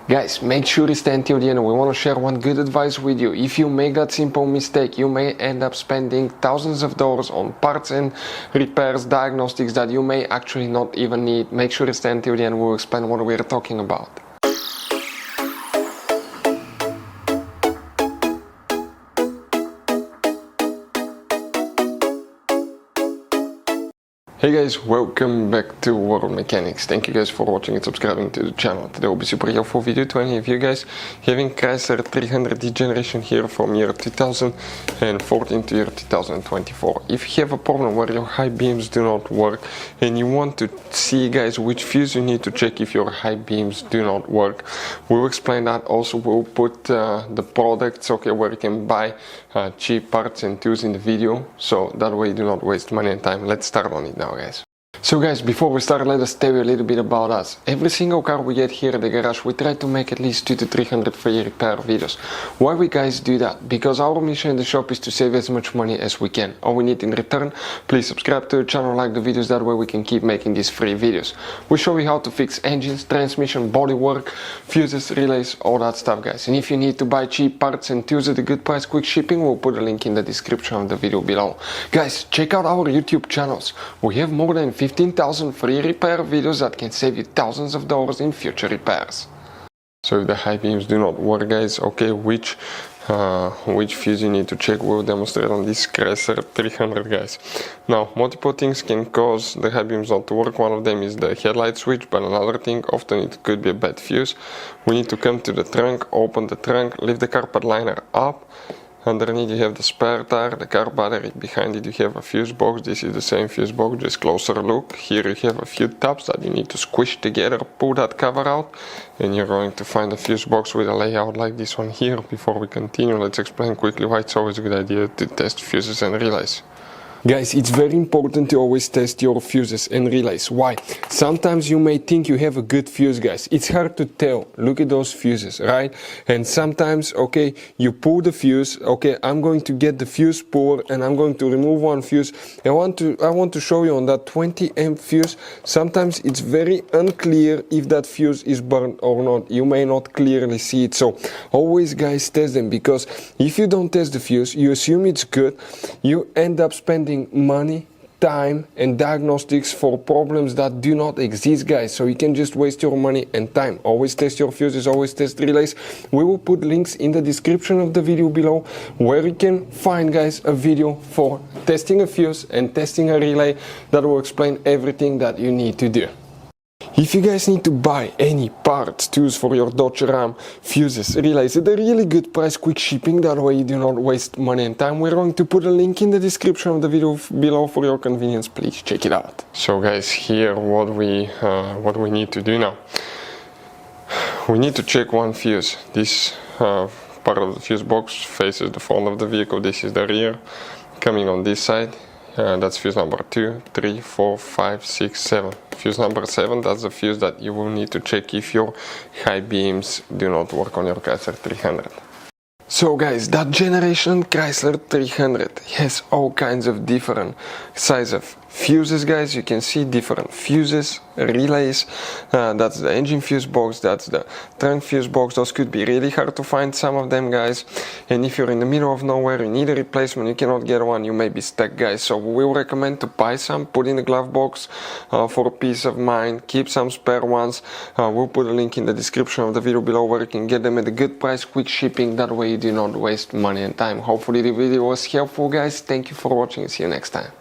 Guys, make sure you stay until the end. We want to share one good advice with you. If you make that simple mistake, you may end up spending thousands of dollars on parts and repairs, diagnostics that you may actually not even need. Make sure you stay until the end. We'll explain what we're talking about. Hey guys, welcome back to World Mechanics. Thank you guys for watching and subscribing to the channel. Today will be super helpful video to any of you guys having Chrysler 300D generation here from year 2014 to year 2024. If you have a problem where your high beams do not work and you want to see guys which fuse you need to check if your high beams do not work, we'll explain that. Also we'll put the products where you can buy cheap parts and tools in the video, so that way you do not waste money and time. Let's start on it now, guys. So guys, before we start, let us tell you a little bit about us. Every single car we get here at the garage, we try to make at least 200 to 300 free repair videos. Why we guys do that? Because our mission in the shop is to save as much money as we can. All we need in return, please subscribe to the channel, like the videos, that way we can keep making these free videos. We show you how to fix engines, transmission, bodywork, fuses, relays, all that stuff, guys. And if you need to buy cheap parts and tools at a good price, quick shipping, we'll put a link in the description of the video below. Guys, check out our YouTube channels. We have more than 15,000 free repair videos that can save you thousands of dollars in future repairs. So if the high beams do not work, guys, which fuse you need to check, we'll demonstrate on this Chrysler 300, guys. Now, multiple things can cause the high beams not to work. One of them is the headlight switch, but another thing, often it could be a bad fuse. We need to come to the trunk, open the trunk, lift the carpet liner up. Underneath you have the spare tire, the car battery, behind it you have a fuse box. This is the same fuse box, just closer look. Here you have a few tabs that you need to squish together, pull that cover out, and you're going to find a fuse box with a layout like this one here. Before we continue, let's explain quickly why it's always a good idea to test fuses and relays. Guys, it's very important to always test your fuses and relays. Why? Sometimes you may think you have a good fuse, guys. It's hard to tell. Look at those fuses, right? And sometimes, you pull the fuse. I'm going to get the fuse puller and I'm going to remove one fuse. I want to show you on that 20 amp fuse. Sometimes it's very unclear if that fuse is burned or not. You may not clearly see it. So always, guys, test them, because if you don't test the fuse, you assume it's good. You end up spending money, time and diagnostics for problems that do not exist, guys. So you can just waste your money and time. Always test your fuses, always test relays. We will put links in the description of the video below where you can find, guys, a video for testing a fuse and testing a relay that will explain everything that you need to do. If you guys need to buy any parts, tools for your Dodge Ram, fuses, relays at a really good price, quick shipping, that way you do not waste money and time, we're going to put a link in the description of the video below for your convenience. Please check it out. So guys, here what we need to do now. We need to check one fuse. This part of the fuse box faces the front of the vehicle. This is the rear. Coming on this side, that's fuse number 2, 3, 4, 5, 6, 7. Fuse number 7, that's the fuse that you will need to check if your high beams do not work on your Chrysler 300. So guys, that generation Chrysler 300 has all kinds of different size of fuses, guys. You can see different fuses, relays, that's the engine fuse box, that's the trunk fuse box. Those could be really hard to find, some of them, guys. And if you're in the middle of nowhere, you need a replacement, you cannot get one, you may be stuck, guys. So we will recommend to buy some, put in the glove box for peace of mind, keep some spare ones. We'll put a link in the description of the video below where you can get them at a good price, quick shipping, that way you do not waste money and time. Hopefully the video was helpful, guys. Thank you for watching and see you next time.